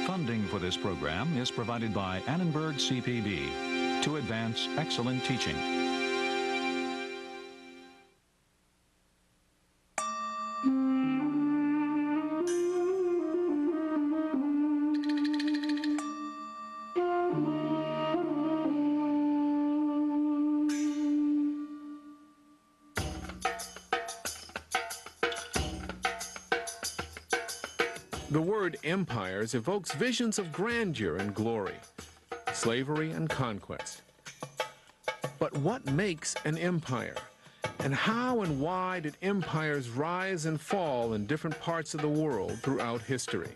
Funding for this program is provided by Annenberg CPB to advance excellent teaching. The word empires evokes visions of grandeur and glory, slavery and conquest. But what makes an empire? And how and why did empires rise and fall in different parts of the world throughout history?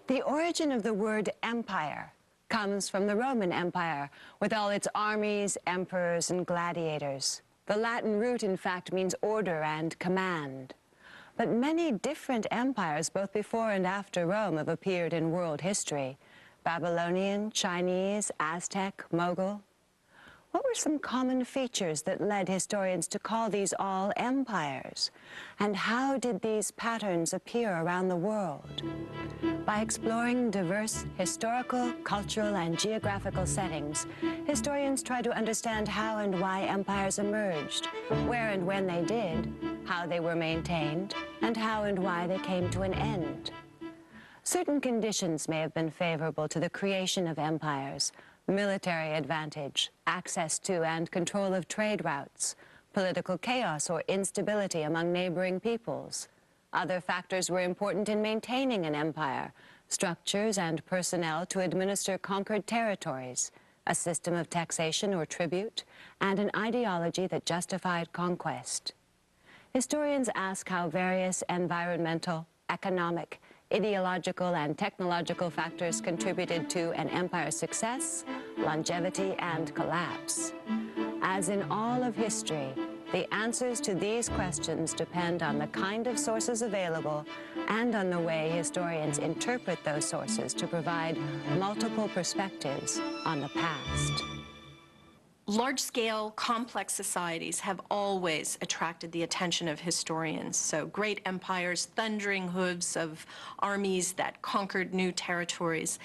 The origin of the word empire comes from the Roman Empire, with all its armies, emperors, and gladiators. The Latin root, in fact, means order and command. But many different empires, both before and after Rome, have appeared in world history: Babylonian, Chinese, Aztec, Mughal. What were some common features that led historians to call these all empires? And how did these patterns appear around the world? By exploring diverse historical, cultural, and geographical settings, historians try to understand how and why empires emerged, where and when they did, how they were maintained, and how and why they came to an end. Certain conditions may have been favorable to the creation of empires: military advantage, access to and control of trade routes, political chaos or instability among neighboring peoples. Other factors were important in maintaining an empire: structures and personnel to administer conquered territories, a system of taxation or tribute, and an ideology that justified conquest. Historians ask how various environmental, economic, ideological, and technological factors contributed to an empire's success, longevity, and collapse. As in all of history, the answers to these questions depend on the kind of sources available and on the way historians interpret those sources to provide multiple perspectives on the past. Large-scale, complex societies have always attracted the attention of historians. So great empires, thundering hooves of armies that conquered new territories.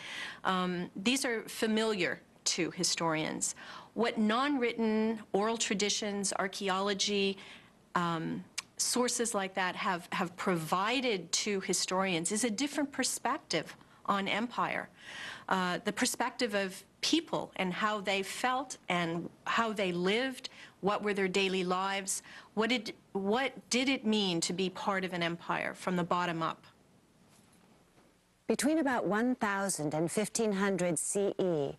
These are familiar to historians. What non-written oral traditions, archaeology, sources like that have provided to historians is a different perspective on empire. The perspective of people and how they felt and how they lived, what were their daily lives, what did it mean to be part of an empire from the bottom up. Between about 1000 and 1500 CE,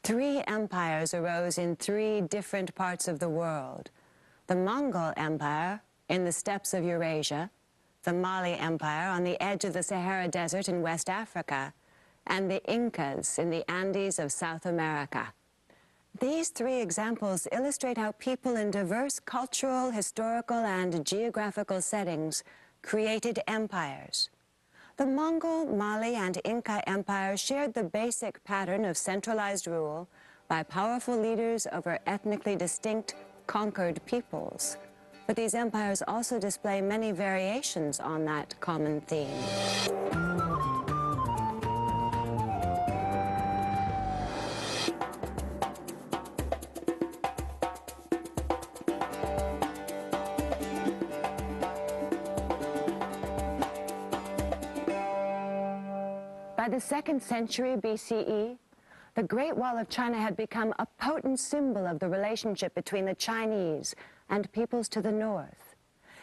3 empires arose in 3 different parts of the world: the Mongol Empire in the steppes of Eurasia, the Mali Empire on the edge of the Sahara Desert in West Africa, and the Incas in the Andes of South America. These 3 examples illustrate how people in diverse cultural, historical, and geographical settings created empires. The Mongol, Mali, and Inca empires shared the basic pattern of centralized rule by powerful leaders over ethnically distinct, conquered peoples. But these empires also display many variations on that common theme. By the 2nd century BCE, the Great Wall of China had become a potent symbol of the relationship between the Chinese and peoples to the north.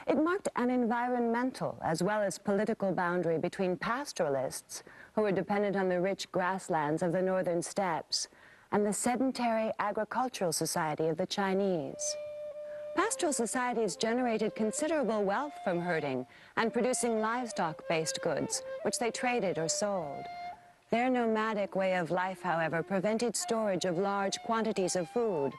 It marked an environmental as well as political boundary between pastoralists, who were dependent on the rich grasslands of the northern steppes, and the sedentary agricultural society of the Chinese. Pastoral societies generated considerable wealth from herding and producing livestock-based goods, which they traded or sold. Their nomadic way of life, however, prevented storage of large quantities of food.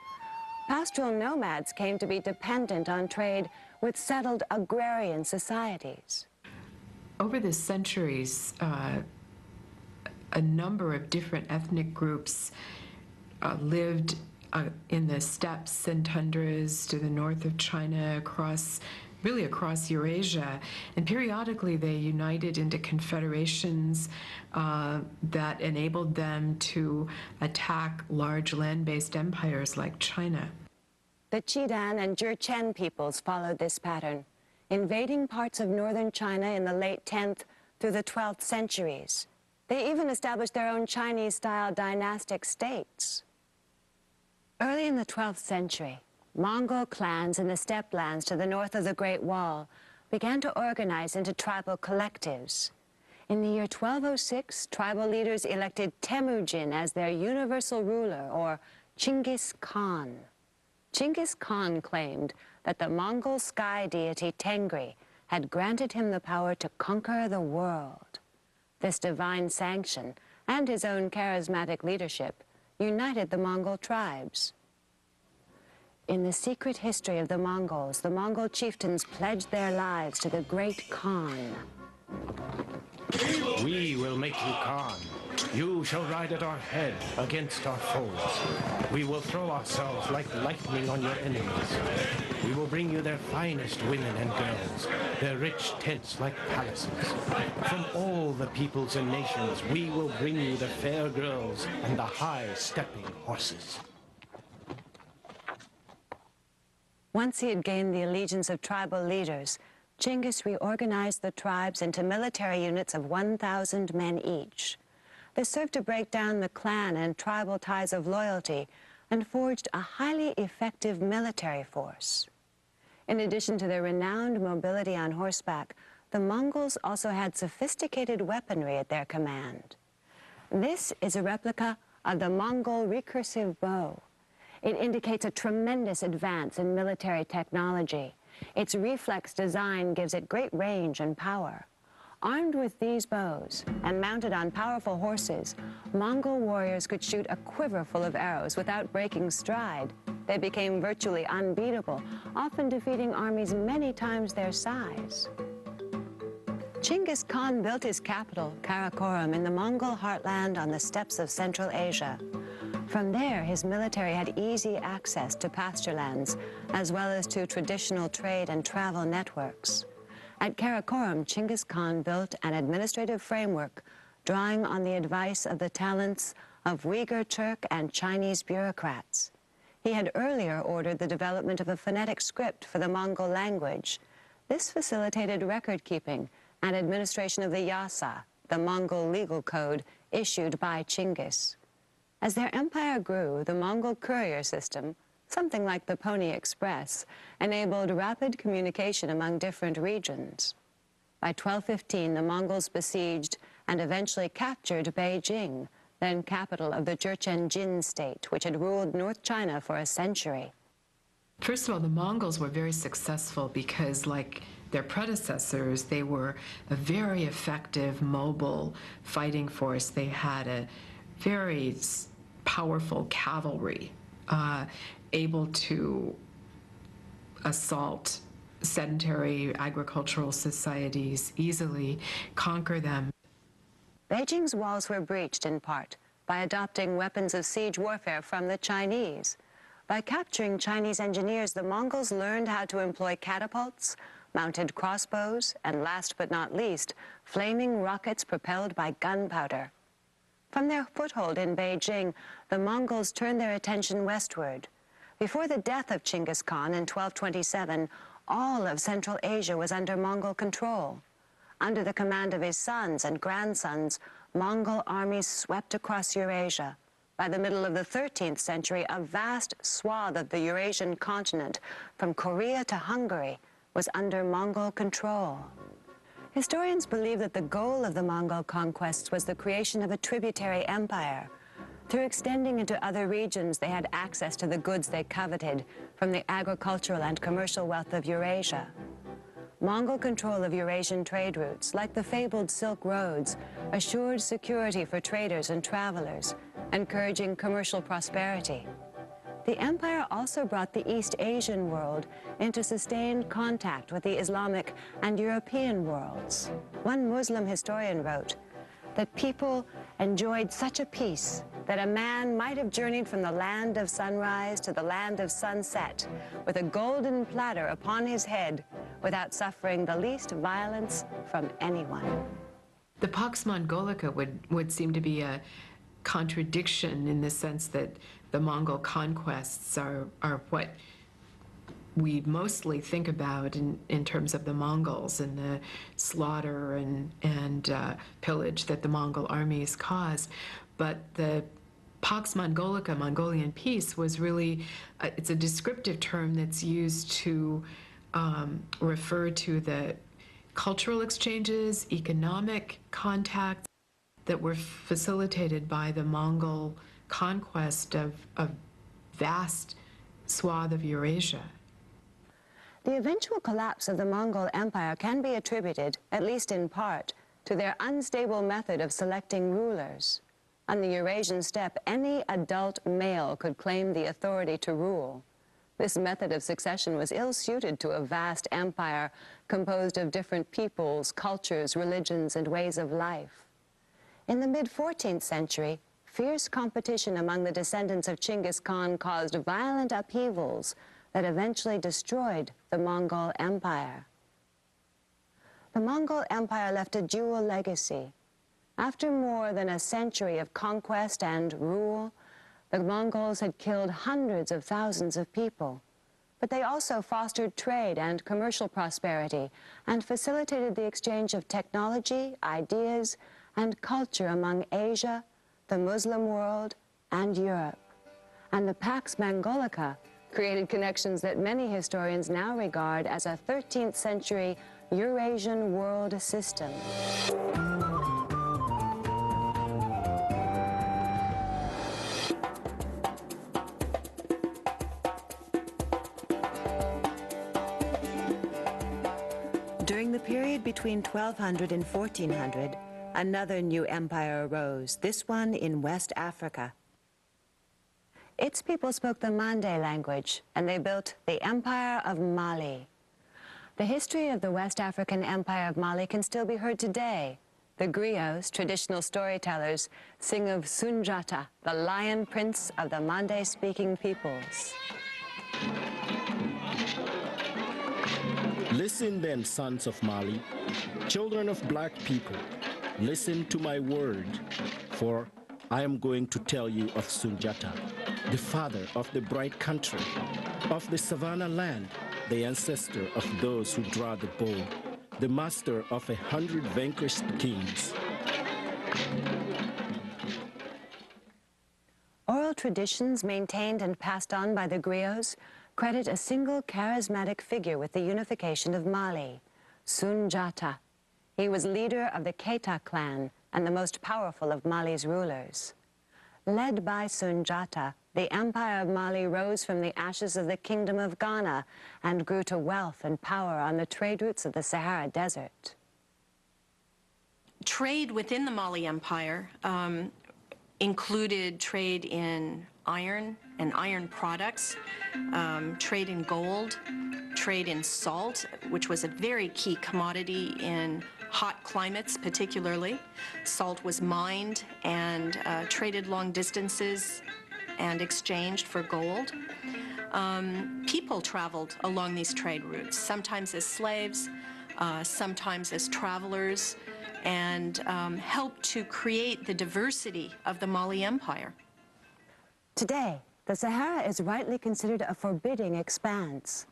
Pastoral nomads came to be dependent on trade with settled agrarian societies. Over the centuries, a number of different ethnic groups lived in the steppes and tundras to the north of China, across Eurasia, and periodically they united into confederations that enabled them to attack large land-based empires like China. The Khitan and Jurchen peoples followed this pattern, invading parts of northern China in the late 10th through the 12th centuries. They even established their own Chinese-style dynastic states. Early in the 12th century, Mongol clans in the steppe lands to the north of the Great Wall began to organize into tribal collectives. In the year 1206, tribal leaders elected Temujin as their universal ruler, or Chinggis Khan. Chinggis Khan claimed that the Mongol sky deity Tengri had granted him the power to conquer the world. This divine sanction and his own charismatic leadership united the Mongol tribes. In the secret history of the Mongols, the Mongol chieftains pledged their lives to the great Khan. We will make you Khan. You shall ride at our head against our foes. We will throw ourselves like lightning on your enemies. We will bring you their finest women and girls, their rich tents like palaces. From all the peoples and nations, we will bring you the fair girls and the high-stepping horses. Once he had gained the allegiance of tribal leaders, Chinggis reorganized the tribes into military units of 1,000 men each. This served to break down the clan and tribal ties of loyalty and forged a highly effective military force. In addition to their renowned mobility on horseback, the Mongols also had sophisticated weaponry at their command. This is a replica of the Mongol recursive bow. It indicates a tremendous advance in military technology. Its reflex design gives it great range and power. Armed with these bows and mounted on powerful horses, Mongol warriors could shoot a quiver full of arrows without breaking stride. They became virtually unbeatable, often defeating armies many times their size. Chinggis Khan built his capital, Karakorum, in the Mongol heartland on the steppes of Central Asia. From there, his military had easy access to pasture lands, as well as to traditional trade and travel networks. At Karakorum, Chinggis Khan built an administrative framework, drawing on the advice of the talents of Uyghur Turk and Chinese bureaucrats. He had earlier ordered the development of a phonetic script for the Mongol language. This facilitated record-keeping and administration of the Yasa, the Mongol legal code issued by Chinggis. As their empire grew, the Mongol courier system, something like the Pony Express, enabled rapid communication among different regions. By 1215, the Mongols besieged and eventually captured Beijing, then capital of the Jurchen Jin state, which had ruled North China for a century. First of all, the Mongols were very successful because, like their predecessors, they were a very effective, mobile fighting force. They had a very powerful cavalry, able to assault sedentary agricultural societies, easily conquer them. Beijing's walls were breached in part by adopting weapons of siege warfare from the Chinese. By capturing Chinese engineers, the Mongols learned how to employ catapults, mounted crossbows, and last but not least, flaming rockets propelled by gunpowder. From their foothold in Beijing, the Mongols turned their attention westward. Before the death of Chinggis Khan in 1227, all of Central Asia was under Mongol control. Under the command of his sons and grandsons, Mongol armies swept across Eurasia. By the middle of the 13th century, a vast swath of the Eurasian continent, from Korea to Hungary, was under Mongol control. Historians believe that the goal of the Mongol conquests was the creation of a tributary empire. Through extending into other regions, they had access to the goods they coveted from the agricultural and commercial wealth of Eurasia. Mongol control of Eurasian trade routes, like the fabled Silk Roads, assured security for traders and travelers, encouraging commercial prosperity. The empire also brought the East Asian world into sustained contact with the Islamic and European worlds. One Muslim historian wrote that people enjoyed such a peace that a man might have journeyed from the land of sunrise to the land of sunset with a golden platter upon his head without suffering the least violence from anyone. The Pax Mongolica would seem to be a contradiction in the sense that the Mongol conquests are what we mostly think about in terms of the Mongols and the slaughter and pillage that the Mongol armies caused. But the Pax Mongolica, Mongolian peace, was really, it's a descriptive term that's used to refer to the cultural exchanges, economic contacts that were facilitated by the Mongol conquest of a vast swath of Eurasia. The eventual collapse of the Mongol Empire can be attributed, at least in part, to their unstable method of selecting rulers. On the Eurasian steppe, any adult male could claim the authority to rule. This method of succession was ill-suited to a vast empire composed of different peoples, cultures, religions, and ways of life. In the mid-14th century, fierce competition among the descendants of Chinggis Khan caused violent upheavals that eventually destroyed the Mongol Empire. The Mongol Empire left a dual legacy. After more than a century of conquest and rule, the Mongols had killed hundreds of thousands of people. But they also fostered trade and commercial prosperity and facilitated the exchange of technology, ideas, and culture among Asia, the Muslim world, and Europe. And the Pax Mongolica created connections that many historians now regard as a 13th century Eurasian world system. During the period between 1200 and 1400, another new empire arose, this one in West Africa. Its people spoke the Mande language, and they built the Empire of Mali. The history of the West African Empire of Mali can still be heard today. The griots, traditional storytellers, sing of Sunjata, the lion prince of the Mande-speaking peoples. Listen then, sons of Mali, children of black people, listen to my word, for I am going to tell you of Sunjata, the father of the bright country, of the savannah land, the ancestor of those who draw the bow, the master of 100 vanquished kings. Oral traditions maintained and passed on by the griots credit a single charismatic figure with the unification of Mali, Sunjata. He was leader of the Keita clan and the most powerful of Mali's rulers. Led by Sunjata, the Empire of Mali rose from the ashes of the Kingdom of Ghana and grew to wealth and power on the trade routes of the Sahara Desert. Trade within the Mali Empire included trade in iron and iron products, trade in gold, trade in salt, which was a very key commodity in hot climates particularly. Salt was mined and traded long distances and exchanged for gold. People traveled along these trade routes, sometimes as slaves, sometimes as travelers, and helped to create the diversity of the Mali Empire. Today, the Sahara is rightly considered a forbidding expanse,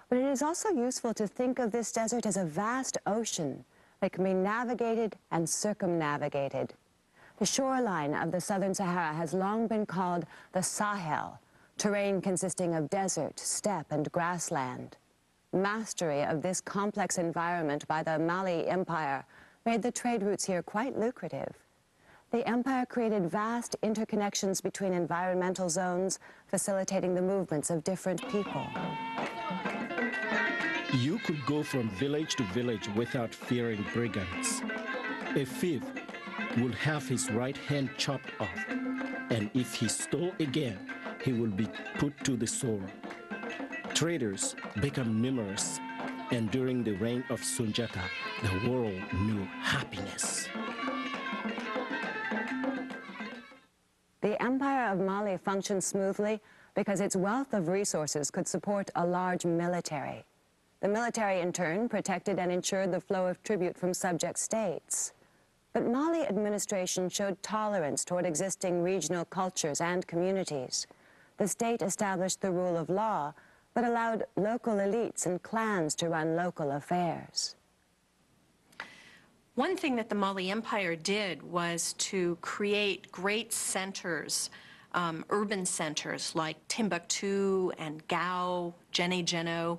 but it is also useful to think of this desert as a vast ocean that can be navigated and circumnavigated. The shoreline of the southern Sahara has long been called the Sahel, terrain consisting of desert, steppe, and grassland. Mastery of this complex environment by the Mali Empire made the trade routes here quite lucrative. The empire created vast interconnections between environmental zones, facilitating the movements of different people. You could go from village to village without fearing brigands. A thief will have his right hand chopped off, and if he stole again, he will be put to the sword. Traders become numerous, and during the reign of Sunjata, the world knew happiness. The Empire of Mali functioned smoothly because its wealth of resources could support a large military. The military, in turn, protected and ensured the flow of tribute from subject states. But Mali administration showed tolerance toward existing regional cultures and communities. The state established the rule of law, but allowed local elites and clans to run local affairs. One thing that the Mali Empire did was to create great centers, urban centers like Timbuktu and Gao, Djenné-Djeno,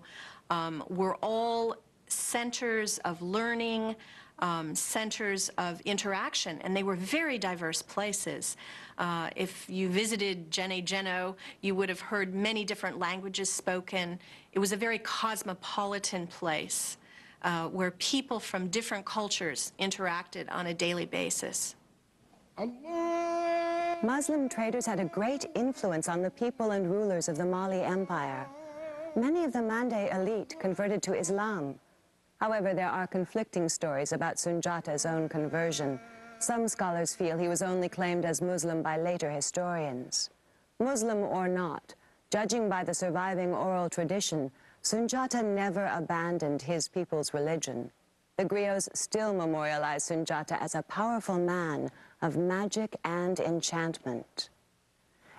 were all centers of learning, centers of interaction, and they were very diverse places. If you visited Djenné-Djeno, you would have heard many different languages spoken. It was a very cosmopolitan place where people from different cultures interacted on a daily basis. Muslim traders had a great influence on the people and rulers of the Mali Empire. Many of the Mande elite converted to Islam. However, there are conflicting stories about Sunjata's own conversion. Some scholars feel he was only claimed as Muslim by later historians. Muslim or not, judging by the surviving oral tradition, Sunjata never abandoned his people's religion. The griots still memorialize Sunjata as a powerful man of magic and enchantment.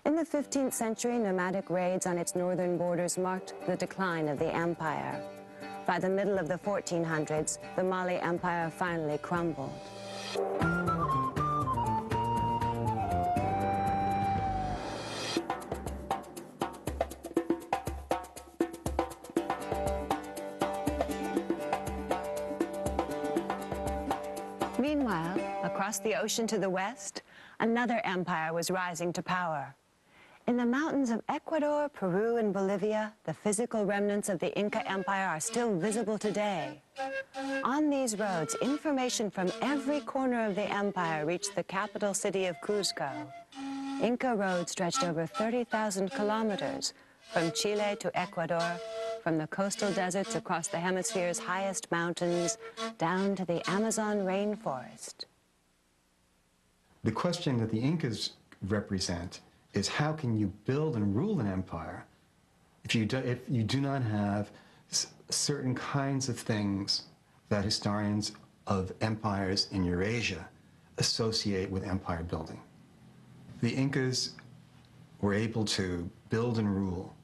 In the 15th century, nomadic raids on its northern borders marked the decline of the empire. By the middle of the 1400s, the Mali Empire finally crumbled. Meanwhile, across the ocean to the west, another empire was rising to power. In the mountains of Ecuador, Peru, and Bolivia, the physical remnants of the Inca Empire are still visible today. On these roads, information from every corner of the empire reached the capital city of Cuzco. Inca road stretched over 30,000 kilometers, from Chile to Ecuador, from the coastal deserts across the hemisphere's highest mountains, down to the Amazon rainforest. The question that the Incas represent is how can you build and rule an empire if you do not have certain kinds of things that historians of empires in Eurasia associate with empire building. The Incas were able to build and rule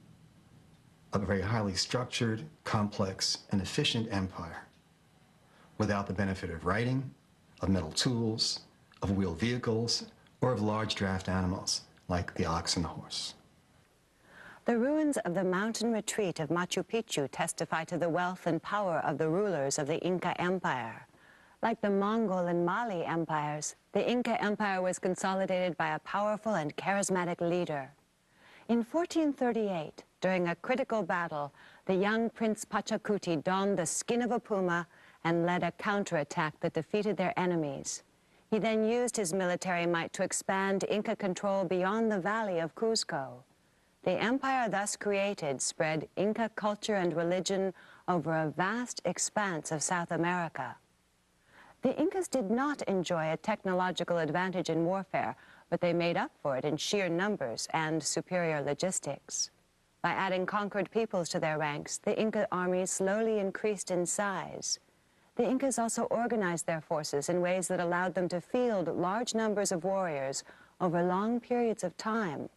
a very highly structured, complex, and efficient empire without the benefit of writing, of metal tools, of wheeled vehicles, or of large draft animals like the ox and the horse. The ruins of the mountain retreat of Machu Picchu testify to the wealth and power of the rulers of the Inca Empire. Like the Mongol and Mali empires, the Inca Empire was consolidated by a powerful and charismatic leader. In 1438, during a critical battle, the young Prince Pachacuti donned the skin of a puma and led a counterattack that defeated their enemies. He then used his military might to expand Inca control beyond the valley of Cuzco. The empire thus created spread Inca culture and religion over a vast expanse of South America. The Incas did not enjoy a technological advantage in warfare, but they made up for it in sheer numbers and superior logistics. By adding conquered peoples to their ranks, the Inca armies slowly increased in size. The Incas also organized their forces in ways that allowed them to field large numbers of warriors over long periods of time.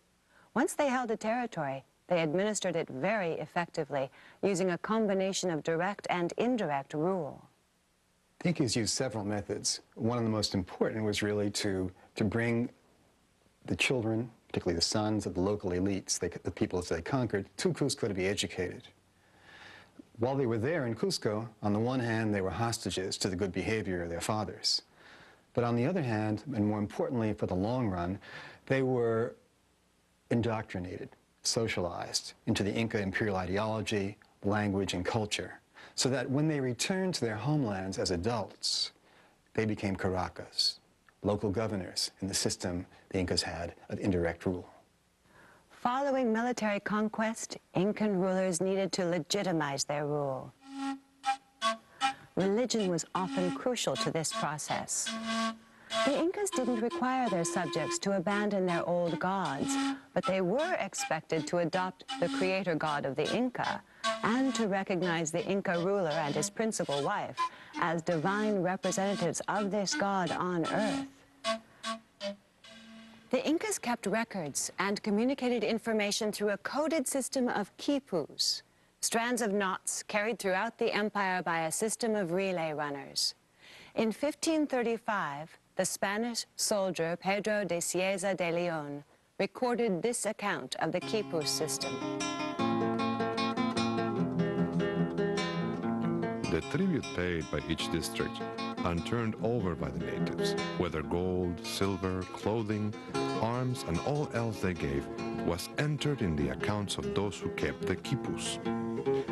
Once they held a territory, they administered it very effectively, using a combination of direct and indirect rule. The Incas used several methods. One of the most important was really to bring the children, particularly the sons of the local elites, the peoples they conquered, to Cuzco to be educated. While they were there in Cuzco, on the one hand, they were hostages to the good behavior of their fathers. But on the other hand, and more importantly for the long run, they were indoctrinated, socialized into the Inca imperial ideology, language, and culture, so that when they returned to their homelands as adults, they became Caracas, local governors in the system the Incas had of indirect rule. Following military conquest, Incan rulers needed to legitimize their rule. Religion was often crucial to this process. The Incas didn't require their subjects to abandon their old gods, but they were expected to adopt the creator god of the Inca and to recognize the Inca ruler and his principal wife as divine representatives of this god on earth. The Incas kept records and communicated information through a coded system of quipus, strands of knots carried throughout the empire by a system of relay runners. In 1535, the Spanish soldier Pedro de Cieza de Leon recorded this account of the quipus system. The tribute paid by each district and turned over by the natives, whether gold, silver, clothing, arms, and all else they gave, was entered in the accounts of those who kept the quipus.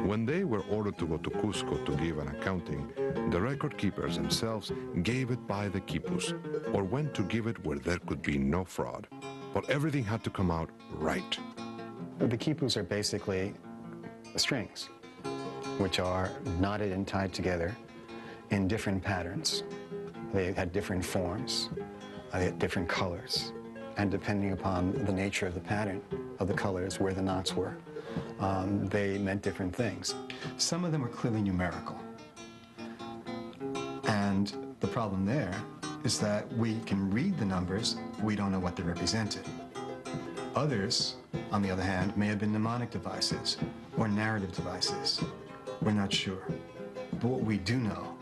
When they were ordered to go to Cusco to give an accounting, the record keepers themselves gave it by the quipus, or went to give it where there could be no fraud. But everything had to come out right. The quipus are basically strings, which are knotted and tied together in different patterns. They had different forms, they had different colors, and depending upon the nature of the pattern of the colors, where the knots were, they meant different things. Some of them are clearly numerical. And the problem there is that we can read the numbers, we don't know what they represented. Others, on the other hand, may have been mnemonic devices or narrative devices. We're not sure. But what we do know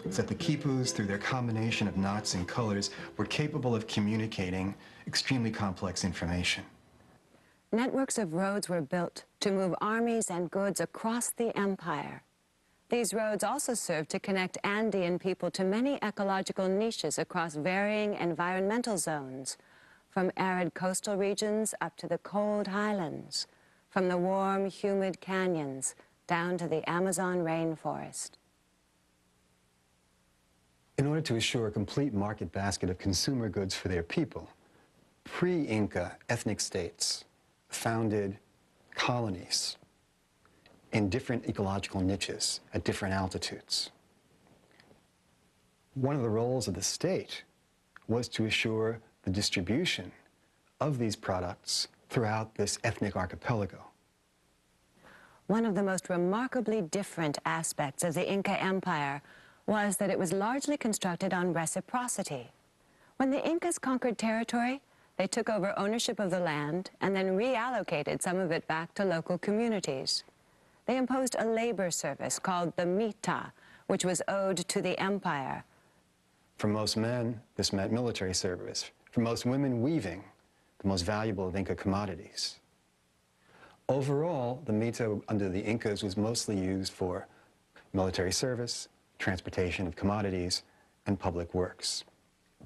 is that the quipus, through their combination of knots and colors, were capable of communicating extremely complex information. Networks of roads were built to move armies and goods across the empire. These roads also served to connect Andean people to many ecological niches across varying environmental zones, from arid coastal regions up to the cold highlands, from the warm, humid canyons down to the Amazon rainforest. In order to assure a complete market basket of consumer goods for their people, pre-Inca ethnic states founded colonies in different ecological niches at different altitudes. One of the roles of the state was to assure the distribution of these products throughout this ethnic archipelago. One of the most remarkably different aspects of the Inca Empire was that it was largely constructed on reciprocity. When the Incas conquered territory, they took over ownership of the land and then reallocated some of it back to local communities. They imposed a labor service called the mita, which was owed to the empire. For most men, this meant military service. For most women, weaving, the most valuable of Inca commodities. Overall, the mita under the Incas was mostly used for military service, transportation of commodities, and public works.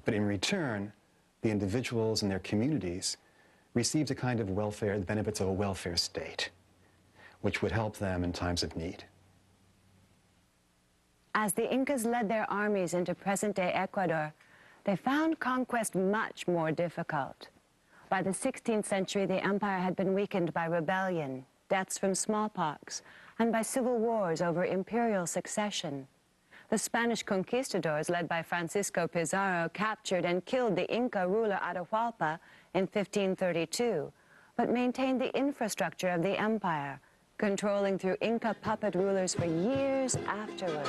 But in return, the individuals and their communities received a kind of welfare, the benefits of a welfare state, which would help them in times of need. As the Incas led their armies into present-day Ecuador, they found conquest much more difficult. By the 16th century, the empire had been weakened by rebellion, deaths from smallpox, and by civil wars over imperial succession. The Spanish conquistadors, led by Francisco Pizarro, captured and killed the Inca ruler Atahualpa in 1532, but maintained the infrastructure of the empire, controlling through Inca puppet rulers for years afterward.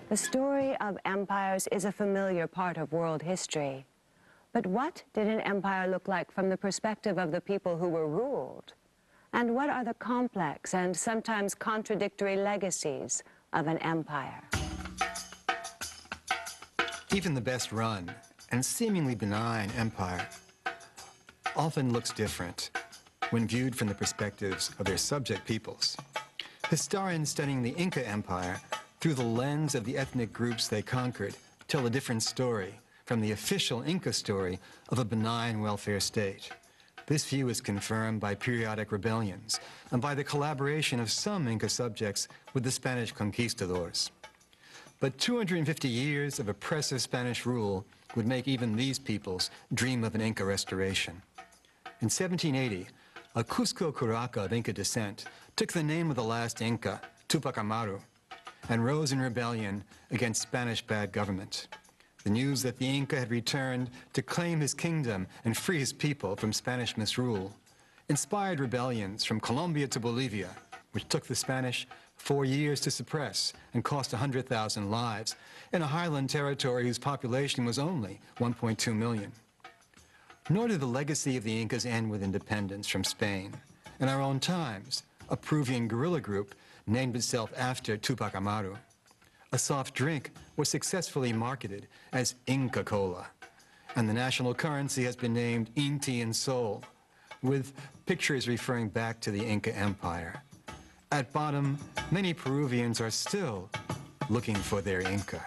The story of empires is a familiar part of world history. But what did an empire look like from the perspective of the people who were ruled? And what are the complex and sometimes contradictory legacies of an empire? Even the best run and seemingly benign empire often looks different when viewed from the perspectives of their subject peoples. Historians studying the Inca Empire through the lens of the ethnic groups they conquered tell a different story from the official Inca story of a benign welfare state. This view is confirmed by periodic rebellions and by the collaboration of some Inca subjects with the Spanish conquistadors. But 250 years of oppressive Spanish rule would make even these peoples dream of an Inca restoration. In 1780, a Cusco Curaca of Inca descent took the name of the last Inca, Tupac Amaru, and rose in rebellion against Spanish bad government. The news that the Inca had returned to claim his kingdom and free his people from Spanish misrule inspired rebellions from Colombia to Bolivia, which took the Spanish 4 years to suppress and cost 100,000 lives in a highland territory whose population was only 1.2 million. Nor did the legacy of the Incas end with independence from Spain. In our own times, a Peruvian guerrilla group named itself after Tupac Amaru. A soft drink was successfully marketed as Inca Cola, and the national currency has been named Inti in Sol, with pictures referring back to the Inca Empire. At bottom, many Peruvians are still looking for their Inca.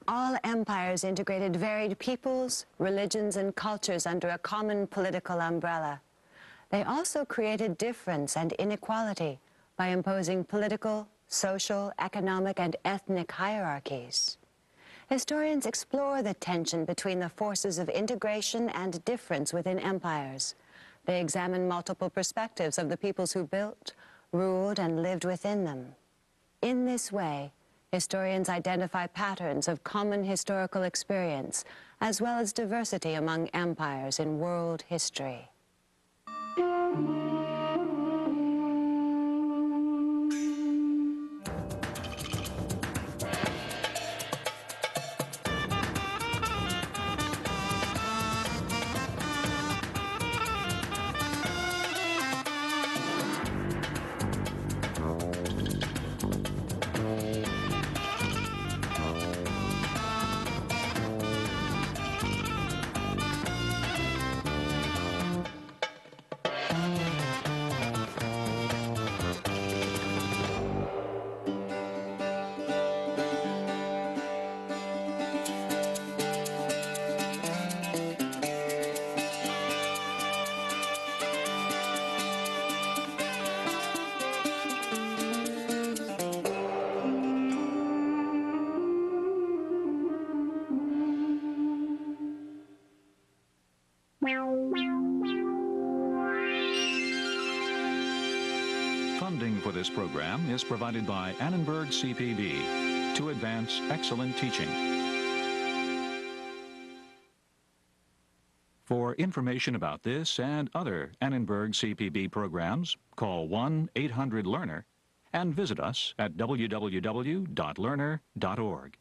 All empires integrated varied peoples, religions, and cultures under a common political umbrella. They also created difference and inequality by imposing political, social, economic, and ethnic hierarchies. Historians explore the tension between the forces of integration and difference within empires. They examine multiple perspectives of the peoples who built, ruled, and lived within them. In this way, historians identify patterns of common historical experience, as well as diversity among empires in world history. Funding for this program is provided by Annenberg CPB to advance excellent teaching. For information about this and other Annenberg CPB programs, call 1-800-LEARNER and visit us at www.learner.org.